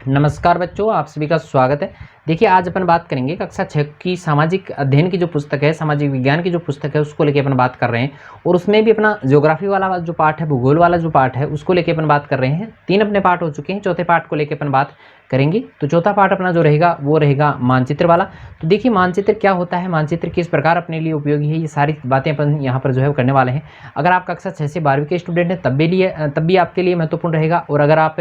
नमस्कार बच्चों, आप सभी का स्वागत है। देखिए, आज अपन बात करेंगे कक्षा 6 की सामाजिक अध्ययन की जो पुस्तक है, सामाजिक विज्ञान की जो पुस्तक है, उसको लेके अपन बात कर रहे हैं। और उसमें भी अपना ज्योग्राफी वाला जो पार्ट है, भूगोल वाला जो पार्ट है, उसको लेके अपन बात कर रहे हैं। 3 अपने पार्ट हो चुके हैं, चौथे पार्ट को लेके अपन बात करेंगे। तो चौथा पार्ट अपना जो रहेगा वो रहेगा मानचित्र वाला। तो देखिए, मानचित्र क्या होता है, मानचित्र किस प्रकार अपने लिए उपयोगी है, ये सारी बातें अपन यहाँ पर जो है करने वाले हैं। अगर आप कक्षा 6 से 12वीं के स्टूडेंट हैं तब भी आपके लिए महत्वपूर्ण रहेगा। और अगर आप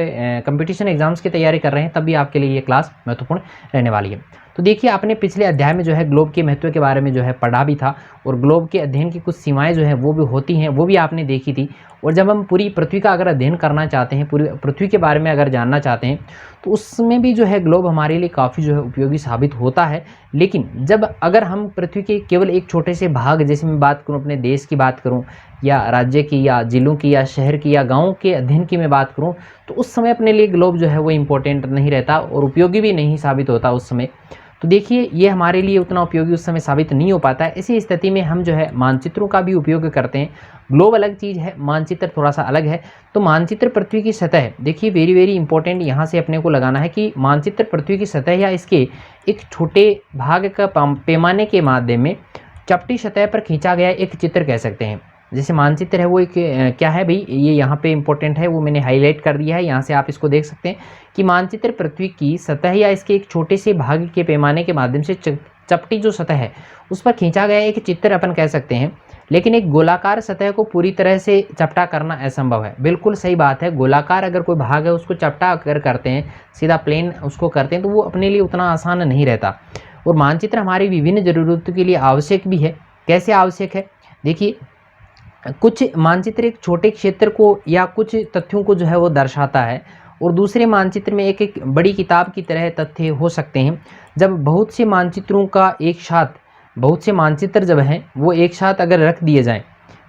कंपटीशन एग्जाम्स की तैयारी कर रहे हैं तब भी आपके लिए ये क्लास महत्वपूर्ण रहने वाली है। तो देखिए, आपने पिछले अध्याय में जो है ग्लोब के महत्व के बारे में जो है पढ़ा भी था। और ग्लोब के अध्ययन की कुछ सीमाएं जो है वो भी होती हैं, वो भी आपने देखी थी। और जब हम पूरी पृथ्वी का अगर अध्ययन करना चाहते हैं, पूरी पृथ्वी के बारे में अगर जानना चाहते हैं, तो उसमें भी जो है ग्लोब हमारे लिए काफ़ी जो है उपयोगी साबित होता है। लेकिन जब अगर हम पृथ्वी के केवल एक छोटे से भाग, जैसे मैं बात करूं अपने देश की बात करूं, या राज्य की, या जिलों की, या शहर की, या गाँव के अध्ययन की मैं बात करूं, तो उस समय अपने लिए ग्लोब जो है वो इम्पोर्टेंट नहीं रहता और उपयोगी भी नहीं साबित होता उस समय। तो देखिए, ये हमारे लिए उतना उपयोगी उस समय साबित नहीं हो पाता है। इसी स्थिति में हम जो है मानचित्रों का भी उपयोग करते हैं। ग्लोब अलग चीज़ है, मानचित्र थोड़ा सा अलग है। तो मानचित्र पृथ्वी की सतह, देखिए वेरी वेरी इंपॉर्टेंट यहाँ से अपने को लगाना है कि मानचित्र पृथ्वी की सतह या इसके एक छोटे भाग का पैमाने के माध्यम में चपटी सतह पर खींचा गया एक चित्र कह सकते हैं। जैसे मानचित्र है वो एक क्या है भाई, ये यहाँ पे इंपॉर्टेंट है, वो मैंने हाईलाइट कर दिया है, यहाँ से आप इसको देख सकते हैं कि मानचित्र पृथ्वी की सतह या इसके एक छोटे से भाग के पैमाने के माध्यम से चपटी जो सतह है उस पर खींचा गया एक चित्र अपन कह सकते हैं। लेकिन एक गोलाकार सतह को पूरी तरह से चपटा करना असंभव है। बिल्कुल सही बात है, गोलाकार अगर कोई भाग है उसको चपटा अगर करते हैं, सीधा प्लेन उसको करते हैं, तो वो अपने लिए उतना आसान नहीं रहता। और मानचित्र हमारी विभिन्न ज़रूरतों के लिए आवश्यक भी है। कैसे आवश्यक है, देखिए, कुछ मानचित्र एक छोटे क्षेत्र को या कुछ तथ्यों को जो है वो दर्शाता है, और दूसरे मानचित्र में एक एक बड़ी किताब की तरह तथ्य हो सकते हैं। जब बहुत से मानचित्रों का एक साथ, बहुत से मानचित्र जब हैं वो एक साथ अगर रख दिए जाएं,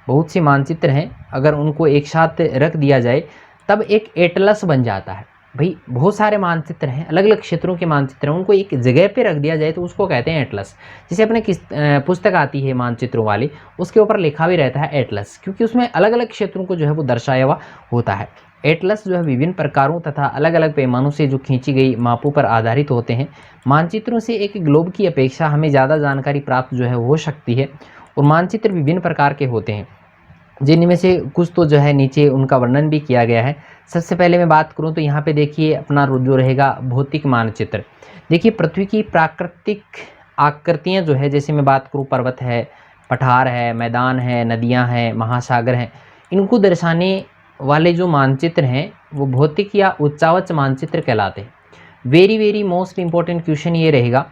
बहुत से मानचित्र हैं अगर उनको एक साथ रख दिया जाए, तब एक एटलस बन जाता है। भाई, बहुत सारे मानचित्र हैं, अलग अलग क्षेत्रों के मानचित्र हैं, उनको एक जगह पे रख दिया जाए तो उसको कहते हैं एटलस। जैसे अपने किस पुस्तक आती है मानचित्रों वाली, उसके ऊपर लिखा भी रहता है एटलस, क्योंकि उसमें अलग अलग क्षेत्रों को जो है वो दर्शाया हुआ होता है। एटलस जो है विभिन्न प्रकारों तथा अलग अलग पैमानों से जो खींची गई मापों पर आधारित होते हैं। मानचित्रों से एक ग्लोब की अपेक्षा हमें ज़्यादा जानकारी प्राप्त जो है हो सकती है। और मानचित्र विभिन्न प्रकार के होते हैं, जिनमें से कुछ तो जो है नीचे उनका वर्णन भी किया गया है। सबसे पहले मैं बात करूं तो यहाँ पे देखिए अपना जो रहेगा भौतिक मानचित्र। देखिए, पृथ्वी की प्राकृतिक आकृतियाँ जो है, जैसे मैं बात करूं पर्वत है, पठार है, मैदान है, नदियाँ हैं, महासागर हैं, इनको दर्शाने वाले जो मानचित्र हैं वो भौतिक या उच्चावच मानचित्र कहलाते हैं। Very very most important question ये रहेगा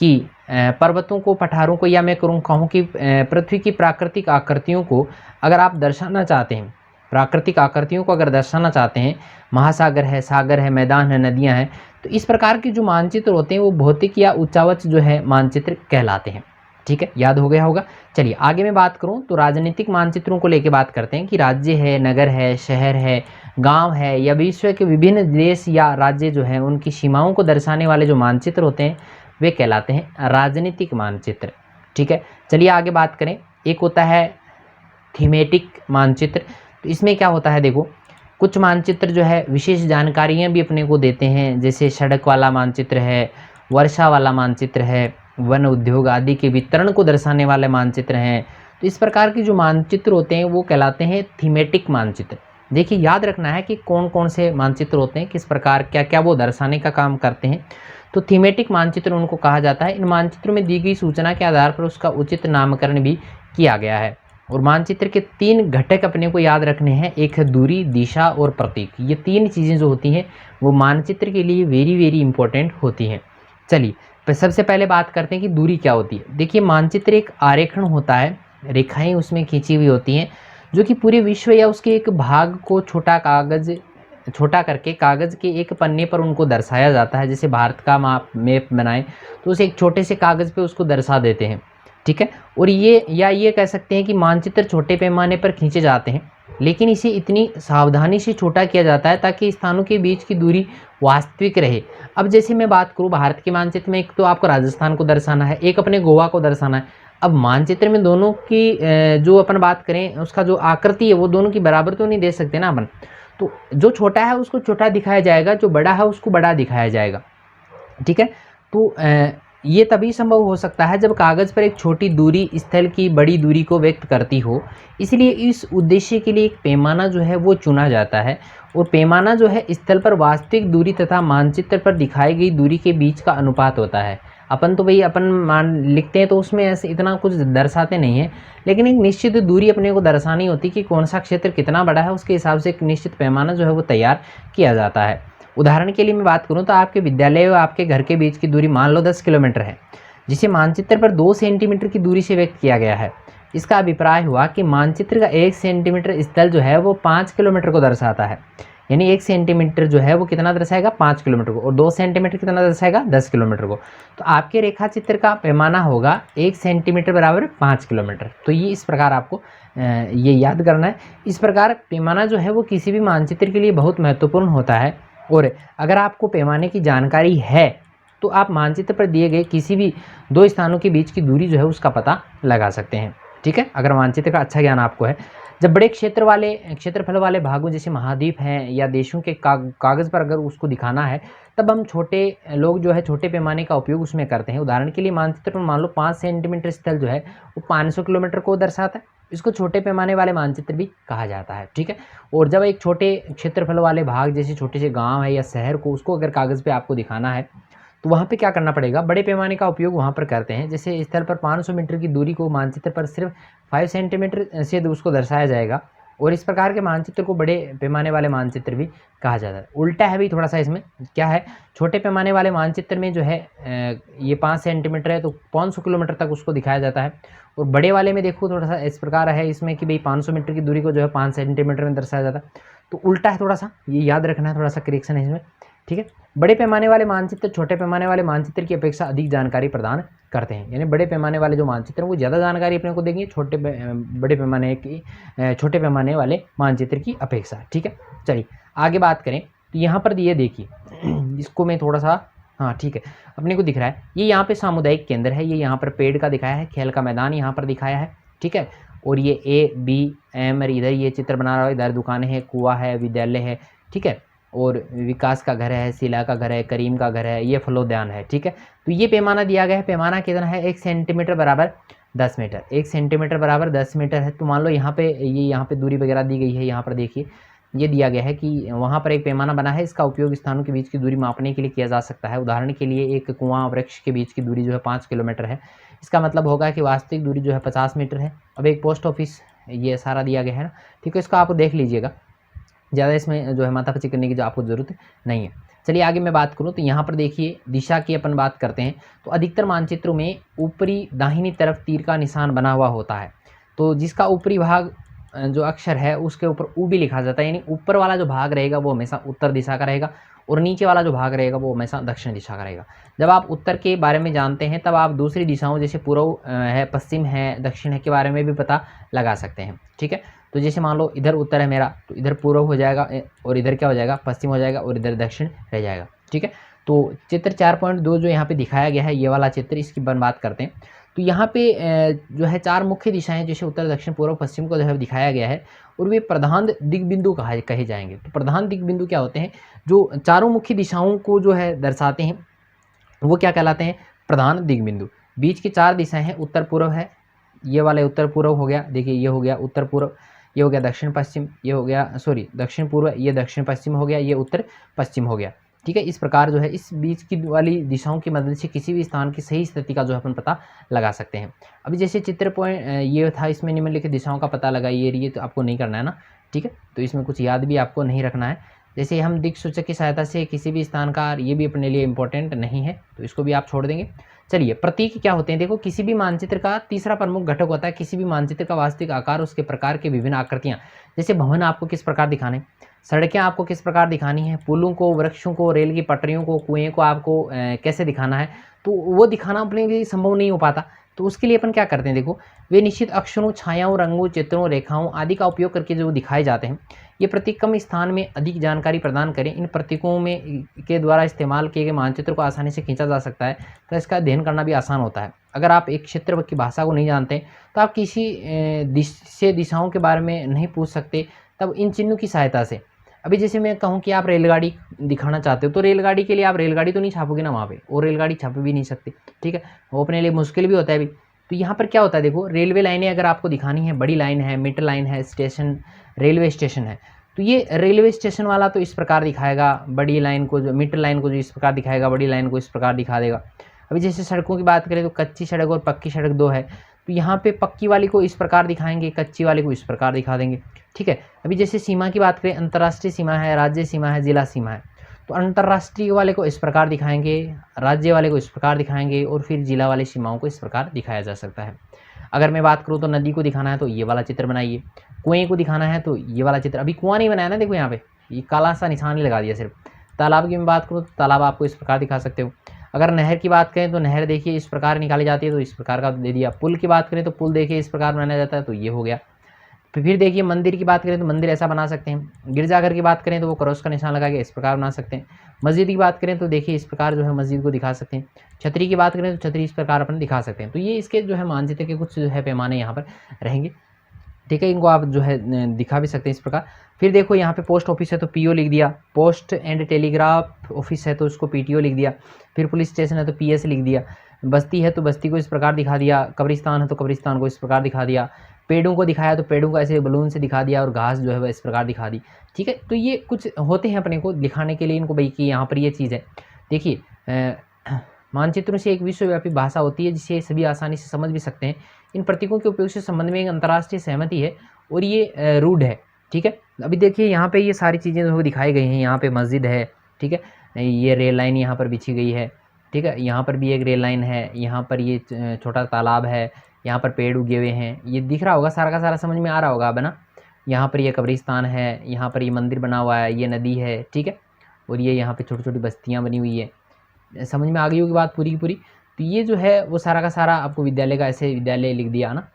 कि पर्वतों को, पठारों को, या मैं कहूँ कि पृथ्वी की प्राकृतिक आकृतियों को अगर आप दर्शाना चाहते हैं, प्राकृतिक आकृतियों को अगर दर्शाना चाहते हैं, महासागर है, सागर है, मैदान है, नदियां हैं, तो इस प्रकार के जो मानचित्र होते हैं वो भौतिक या उच्चावच जो है मानचित्र कहलाते हैं। ठीक है, याद हो गया होगा। चलिए आगे मैं बात करूं तो राजनीतिक मानचित्रों को लेकर बात करते हैं कि राज्य है, नगर है, शहर है, गांव है, या विश्व के विभिन्न देश या राज्य जो है उनकी सीमाओं को दर्शाने वाले जो मानचित्र होते हैं वे कहलाते हैं राजनीतिक मानचित्र। ठीक है, चलिए आगे बात करें। एक होता है थीमेटिक मानचित्र। तो इसमें क्या होता है, देखो, कुछ मानचित्र जो है विशेष जानकारियां भी अपने को देते हैं, जैसे सड़क वाला मानचित्र है, वर्षा वाला मानचित्र है, वन उद्योग आदि के वितरण को दर्शाने वाले मानचित्र हैं। तो इस प्रकार के जो मानचित्र होते हैं वो कहलाते हैं थीमेटिक मानचित्र। देखिए, याद रखना है कि कौन कौन से मानचित्र होते हैं, किस प्रकार क्या क्या वो दर्शाने का काम करते हैं। तो थीमेटिक मानचित्र उनको कहा जाता है। इन मानचित्रों में दी गई सूचना के आधार पर उसका उचित नामकरण भी किया गया है। और मानचित्र के 3 घटक अपने को याद रखने हैं, एक है दूरी, दिशा और प्रतीक। ये 3 चीज़ें जो होती हैं वो मानचित्र के लिए वेरी वेरी इंपॉर्टेंट होती हैं। चलिए सबसे पहले बात करते हैं कि दूरी क्या होती है। देखिए, मानचित्र एक आरेखण होता है, रेखाएं उसमें खींची हुई होती हैं, जो कि पूरे विश्व या उसके एक भाग को छोटा करके कागज़ के एक पन्ने पर उनको दर्शाया जाता है। जैसे भारत का मैप बनाएं तो उसे एक छोटे से कागज़ पे उसको दर्शा देते हैं। ठीक है, और ये कह सकते हैं कि मानचित्र छोटे पैमाने पर खींचे जाते हैं, लेकिन इसे इतनी सावधानी से छोटा किया जाता है ताकि स्थानों के बीच की दूरी वास्तविक रहे। अब जैसे मैं बात करूँ भारत के मानचित्र में, एक तो आपको राजस्थान को दर्शाना है, एक अपने गोवा को दर्शाना है। अब मानचित्र में दोनों की जो अपन बात करें उसका जो आकृति है वो दोनों की बराबर तो नहीं दे सकते ना अपन। तो जो छोटा है उसको छोटा दिखाया जाएगा, जो बड़ा है उसको बड़ा दिखाया जाएगा। ठीक है, तो ये तभी संभव हो सकता है जब कागज़ पर एक छोटी दूरी स्थल की बड़ी दूरी को व्यक्त करती हो। इसलिए इस उद्देश्य के लिए एक पैमाना जो है वो चुना जाता है, और पैमाना जो है स्थल पर वास्तविक दूरी तथा मानचित्र पर दिखाई गई दूरी के बीच का अनुपात होता है। अपन तो भाई अपन मान लिखते हैं तो उसमें ऐसे इतना कुछ दर्शाते नहीं हैं, लेकिन एक निश्चित दूरी अपने को दर्शानी होती है कि कौन सा क्षेत्र कितना बड़ा है, उसके हिसाब से एक निश्चित पैमाना जो है वो तैयार किया जाता है। उदाहरण के लिए मैं बात करूं तो आपके विद्यालय और आपके घर के बीच की दूरी मान लो 10 किलोमीटर है, जिसे मानचित्र पर 2 सेंटीमीटर की दूरी से व्यक्त किया गया है। इसका अभिप्राय हुआ कि मानचित्र का 1 सेंटीमीटर स्थल जो है वो 5 किलोमीटर को दर्शाता है। यानी 1 सेंटीमीटर जो है वो कितना दर्शाएगा, 5 किलोमीटर को, और 2 सेंटीमीटर कितना दर्शाएगा, 10 किलोमीटर को। तो आपके रेखा चित्र का पैमाना होगा 1 सेंटीमीटर बराबर 5 किलोमीटर। तो ये इस प्रकार आपको ये याद करना है। इस प्रकार पैमाना जो है वो किसी भी मानचित्र के लिए बहुत महत्वपूर्ण होता है, और अगर आपको पैमाने की जानकारी है तो आप मानचित्र पर दिए गए किसी भी 2 स्थानों के बीच की दूरी जो है उसका पता लगा सकते हैं। ठीक है, अगर मानचित्र का अच्छा ज्ञान आपको है। जब बड़े क्षेत्रफल वाले भागों जैसे महाद्वीप हैं या देशों के कागज़ पर अगर उसको दिखाना है, तब हम छोटे लोग जो है छोटे पैमाने का उपयोग उसमें करते हैं। उदाहरण के लिए मानचित्र पर मान लो 5 सेंटीमीटर स्थल जो है वो 500 किलोमीटर को दर्शाता है। इसको छोटे पैमाने वाले मानचित्र भी कहा जाता है। ठीक है, और जब एक छोटे क्षेत्रफल वाले भाग जैसे छोटे से गांव है या शहर को उसको अगर कागज़ पे आपको दिखाना है, तो वहाँ पे क्या करना पड़ेगा, बड़े पैमाने का उपयोग वहाँ पर करते हैं। जैसे स्थल पर 500 मीटर की दूरी को मानचित्र पर सिर्फ 5 सेंटीमीटर से उसको दर्शाया जाएगा, और इस प्रकार के मानचित्र को बड़े पैमाने वाले मानचित्र भी कहा जाता है। उल्टा है भी थोड़ा सा, इसमें क्या है, छोटे पैमाने वाले मानचित्र में जो है ये 5 सेंटीमीटर है तो 500 किलोमीटर तक उसको दिखाया जाता है, और बड़े वाले में देखो थोड़ा सा इस प्रकार है इसमें कि भाई 500 मीटर की दूरी को जो है 5 सेंटीमीटर में दर्शाया जाता है। तो उल्टा है, थोड़ा सा ये याद रखना है, थोड़ा सा करेक्शन है इसमें। ठीक है, बड़े पैमाने वाले मानचित्र छोटे पैमाने वाले मानचित्र की अपेक्षा अधिक जानकारी प्रदान करते हैं। यानी बड़े पैमाने वाले जो मानचित्र हैं वो ज़्यादा जानकारी अपने को देंगे छोटे पैमाने वाले मानचित्र की अपेक्षा। ठीक है, चलिए आगे बात करें तो यहाँ पर ये देखिए इसको मैं थोड़ा सा, हाँ ठीक है, अपने को दिख रहा है ये यहाँ पे सामुदायिक केंद्र है, ये यहाँ पर पेड़ का दिखाया है, खेल का मैदान यहाँ पर दिखाया है। ठीक है, और ये A, B, M और इधर ये चित्र बना रहा है, इधर दुकानें हैं, कुआं है, विद्यालय है। ठीक है, और विकास का घर है, शीला का घर है, करीम का घर है, ये फलोद्यान है। ठीक है, तो ये पैमाना दिया गया है। पैमाना कितना है, 1 सेंटीमीटर बराबर 10 मीटर। 1 सेंटीमीटर बराबर 10 मीटर है। तो मान लो यहाँ पे यहाँ पे दूरी वगैरह दी गई है, यहाँ पर देखिए ये दिया गया है कि वहाँ पर एक पैमाना बना है, इसका उपयोग स्थानों के बीच की दूरी मापने के लिए किया जा सकता है। उदाहरण के लिए एक कुआं वृक्ष के बीच की दूरी जो है 5 किलोमीटर है, इसका मतलब होगा कि वास्तविक दूरी जो है 50 मीटर है। अब एक पोस्ट ऑफिस, ये सारा दिया गया है ना, ठीक है, इसको आप देख लीजिएगा, ज़्यादा इसमें जो है माथापच्ची करने की जो आपको ज़रूरत नहीं है। चलिए आगे मैं बात करूँ तो यहाँ पर देखिए दिशा की अपन बात करते हैं तो अधिकतर मानचित्रों में ऊपरी दाहिनी तरफ तीर का निशान बना हुआ होता है, तो जिसका ऊपरी भाग जो अक्षर है उसके ऊपर ऊ भी लिखा जाता है। यानी ऊपर वाला जो भाग रहेगा वो हमेशा उत्तर दिशा का रहेगा, और नीचे वाला जो भाग रहेगा वो हमेशा दक्षिण दिशा का रहेगा। जब आप उत्तर के बारे में जानते हैं तब आप दूसरी दिशाओं जैसे पूर्व है, पश्चिम है, दक्षिण है के बारे में भी पता लगा सकते हैं। ठीक है, तो जैसे मान लो इधर उत्तर है मेरा, तो इधर पूर्व हो जाएगा, और इधर क्या हो जाएगा, पश्चिम हो जाएगा, और इधर दक्षिण रह जाएगा। ठीक है, तो चित्र 4.2 जो यहाँ पे दिखाया गया है, ये वाला चित्र, इसकी बात करते हैं। तो यहाँ पे जो है 4 मुख्य दिशाएं जैसे उत्तर, दक्षिण, पूर्व, पश्चिम को जो है दिखाया गया है, और वे प्रधान दिग्बिंदु कहे जाएंगे। तो प्रधान दिग्बिंदु क्या होते हैं, जो चारों मुख्य दिशाओं को जो है दर्शाते हैं, वो क्या कहलाते हैं, प्रधान दिग्बिंदु। बीच की 4 दिशाएं हैं, उत्तर पूर्व है, ये वाले उत्तर पूर्व हो गया, देखिए ये हो गया उत्तर पूर्व, ये हो गया दक्षिण पश्चिम, ये हो गया दक्षिण पूर्व, ये दक्षिण पश्चिम हो गया, ये उत्तर पश्चिम हो गया। ठीक है, इस प्रकार जो है इस बीच की वाली दिशाओं की मदद से किसी भी स्थान की सही स्थिति का जो है अपन पता लगा सकते हैं। अभी जैसे चित्र पॉइंट ये था, इसमें निम्नलिखित दिशाओं का पता लगाइए, ये तो आपको नहीं करना है ना। ठीक है, तो इसमें कुछ याद भी आपको नहीं रखना है। जैसे हम दिक् सूचक की सहायता से किसी भी स्थान का, ये भी अपने लिए इंपॉर्टेंट नहीं है, तो इसको भी आप छोड़ देंगे। चलिए प्रतीक क्या होते हैं, देखो किसी भी मानचित्र का तीसरा प्रमुख घटक होता है किसी भी मानचित्र का वास्तविक आकार, उसके प्रकार के विभिन्न आकृतियाँ। जैसे भवन आपको किस प्रकार दिखाने, सड़कें आपको किस प्रकार दिखानी है, पुलों को, वृक्षों को, रेल की पटरियों को, कुएं को आपको कैसे दिखाना है, तो वो दिखाना अपने लिए संभव नहीं हो पाता। तो उसके लिए अपन क्या करते हैं, देखो वे निश्चित अक्षरों, छायाओं, रंगों, चित्रों, रेखाओं आदि का उपयोग करके जो दिखाए जाते हैं, ये प्रतीक कम स्थान में अधिक जानकारी प्रदान करें। इन प्रतीकों में के द्वारा इस्तेमाल किए गए मानचित्र को आसानी से खींचा जा सकता है, तो इसका अध्ययन करना भी आसान होता है। अगर आप एक क्षेत्र की भाषा को नहीं जानते तो आप किसी दिशाओं के बारे में नहीं पूछ सकते, तब इन चिन्हों की सहायता से अभी जैसे मैं कहूँ कि आप रेलगाड़ी दिखाना चाहते हो, तो रेलगाड़ी के लिए आप रेलगाड़ी तो नहीं छापोगे ना वहाँ पे, और रेलगाड़ी छाप भी नहीं सकते, ठीक है, वो अपने लिए मुश्किल भी होता है अभी। तो यहाँ पर क्या होता है, देखो रेलवे लाइनें अगर आपको दिखानी है, बड़ी लाइन है, मेट्रो लाइन है, स्टेशन रेलवे स्टेशन है, तो ये रेलवे स्टेशन वाला तो इस प्रकार दिखाएगा, बड़ी लाइन को जो मेट्रो लाइन को जो इस प्रकार दिखाएगा, बड़ी लाइन को इस प्रकार दिखा देगा। अभी जैसे सड़कों की बात करें तो कच्ची सड़क और पक्की सड़क दो है, तो यहाँ पे पक्की वाली को इस प्रकार दिखाएंगे, कच्ची वाली को इस प्रकार दिखा देंगे, ठीक है। अभी जैसे सीमा की बात करें, अंतर्राष्ट्रीय सीमा है, राज्य सीमा है, जिला सीमा है, तो अंतर्राष्ट्रीय वाले को इस प्रकार दिखाएंगे, राज्य वाले को इस प्रकार दिखाएंगे, और फिर जिला वाली सीमाओं को इस प्रकार दिखाया जा सकता है। अगर मैं बात करूँ तो नदी को दिखाना है तो ये वाला चित्र बनाइए, कुएं को दिखाना है तो ये वाला चित्र, अभी कुआं नहीं बनाया ना, देखो यहाँ पे ये काला सा निशान ही लगा दिया सिर्फ। तालाब की मैं बात करूँ तो तालाब आपको इस प्रकार दिखा सकते हो। अगर नहर की बात करें तो नहर देखिए इस प्रकार निकाली जाती है, तो इस प्रकार का दे दिया। पुल की बात करें तो पुल देखिए इस प्रकार बनाया जाता है, तो ये हो गया। फिर देखिए मंदिर की बात करें तो मंदिर ऐसा बना सकते हैं। गिरजाघर की बात करें तो वो क्रॉस का निशान लगा के इस प्रकार बना सकते हैं। मस्जिद की बात करें तो देखिए इस प्रकार जो है मस्जिद को दिखा सकते हैं। छतरी की बात करें तो छतरी इस प्रकार अपन दिखा सकते हैं। तो ये इसके जो है मानचित्र के कुछ जो है पैमाने यहाँ पर रहेंगे, ठीक है। इनको आप जो है दिखा भी सकते हैं इस प्रकार। फिर देखो यहाँ पे पोस्ट ऑफिस है तो पीओ लिख दिया, पोस्ट एंड टेलीग्राफ ऑफिस है तो उसको पीटीओ लिख दिया, फिर पुलिस स्टेशन है तो पीएस लिख दिया, बस्ती है तो बस्ती को इस प्रकार दिखा दिया, कब्रिस्तान है तो कब्रिस्तान को इस प्रकार दिखा दिया, पेड़ों को दिखाया तो पेड़ों को ऐसे बलून से दिखा दिया, और घास जो है वह इस प्रकार दिखा दी, ठीक है। तो ये कुछ होते हैं अपने को दिखाने के लिए इनको, भाई कि यहाँ पर ये चीज़ है। देखिए मानचित्रों से एक विश्वव्यापी भाषा होती है जिसे सभी आसानी से समझ भी सकते हैं। इन प्रतीकों के उपयोग से संबंध में एक अंतर्राष्ट्रीय सहमति है और ये रूढ़ है, ठीक है। अभी देखिए यहाँ पे ये सारी चीज़ें जो दिखाई गई हैं, यहाँ पे मस्जिद है, ठीक है, ये रेल लाइन यहाँ पर बिछी गई है, ठीक है, यहाँ पर भी एक रेल लाइन है, यहाँ पर ये छोटा तालाब है, यहाँ पर पेड़ उगे हुए हैं, ये दिख रहा होगा, सारा का सारा समझ में आ रहा होगा अब ना। यहाँ पर ये कब्रिस्तान है, यहाँ पर ये मंदिर बना हुआ है, ये नदी है, ठीक है, और ये यहाँ पे छोटी छोटी बस्तियाँ बनी हुई है। समझ में आ गई होगी बात पूरी की पूरी। तो ये जो है वो सारा का सारा आपको विद्यालय का ऐसे विद्यालय लिख दिया ना।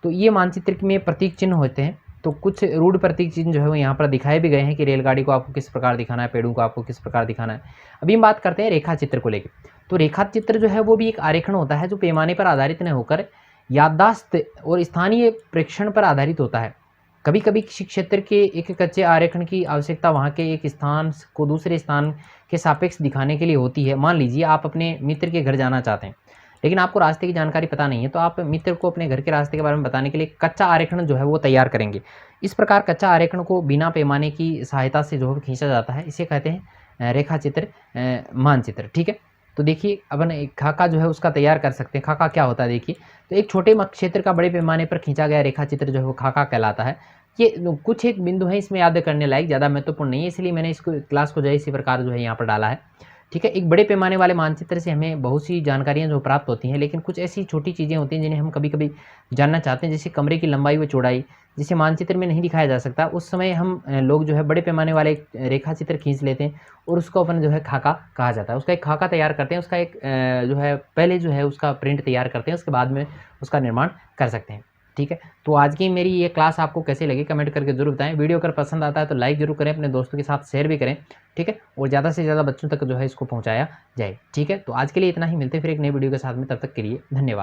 तो ये मानचित्र में प्रतीक चिन्ह होते हैं, तो कुछ रूढ़ प्रतीक चिन्ह जो है वो यहाँ पर दिखाए भी गए हैं कि रेलगाड़ी को आपको किस प्रकार दिखाना है, पेड़ों को आपको किस प्रकार दिखाना है। अभी हम बात करते हैं रेखा चित्र को लेकर। तो रेखा चित्र जो है वो भी एक आरेखन होता है जो पैमाने पर आधारित न होकर याददाश्त और स्थानीय प्रेक्षण पर आधारित होता है। कभी कभी किसी क्षेत्र के एक कच्चे आरेखन की आवश्यकता वहाँ के एक स्थान को दूसरे स्थान के सापेक्ष दिखाने के लिए होती है। मान लीजिए आप अपने मित्र के घर जाना चाहते हैं, लेकिन आपको रास्ते की जानकारी पता नहीं है, तो आप मित्र को अपने घर के रास्ते के बारे में बताने के लिए कच्चा आरेखन जो है वो तैयार करेंगे। इस प्रकार कच्चा आरेखन को बिना पैमाने की सहायता से जो है खींचा जाता है, इसे कहते हैं रेखा चित्र, मानचित्र, ठीक है। तो देखिए अपन खाका जो है उसका तैयार कर सकते हैं। खाका क्या होता है देखिए, तो एक छोटे क्षेत्र का बड़े पैमाने पर खींचा गया रेखा चित्र जो है वो खाका कहलाता है। ये कुछ एक बिंदु है इसमें याद करने लायक, ज़्यादा महत्वपूर्ण नहीं है, इसलिए मैंने इसको क्लास को जो है इसी प्रकार जो है यहाँ पर डाला है, ठीक है। एक बड़े पैमाने वाले मानचित्र से हमें बहुत सी जानकारियाँ जो प्राप्त होती हैं, लेकिन कुछ ऐसी छोटी चीज़ें होती हैं जिन्हें हम कभी कभी जानना चाहते हैं, जैसे कमरे की लंबाई व चौड़ाई, जिसे मानचित्र में नहीं दिखाया जा सकता। उस समय हम लोग जो है बड़े पैमाने वाले रेखा चित्र खींच लेते हैं और उसको अपन जो है खाका कहा जाता है। उसका एक खाका तैयार करते हैं, उसका एक जो है पहले जो है उसका प्रिंट तैयार करते हैं, उसके बाद में उसका निर्माण कर सकते हैं, ठीक है। तो आज की मेरी ये क्लास आपको कैसे लगी कमेंट करके जरूर बताएं। वीडियो अगर पसंद आता है तो लाइक जरूर करें, अपने दोस्तों के साथ शेयर भी करें, ठीक है, और ज़्यादा से ज़्यादा बच्चों तक जो है इसको पहुंचाया जाए, ठीक है। तो आज के लिए इतना ही, मिलते हैं फिर एक नई वीडियो के साथ में, तब तक के लिए धन्यवाद।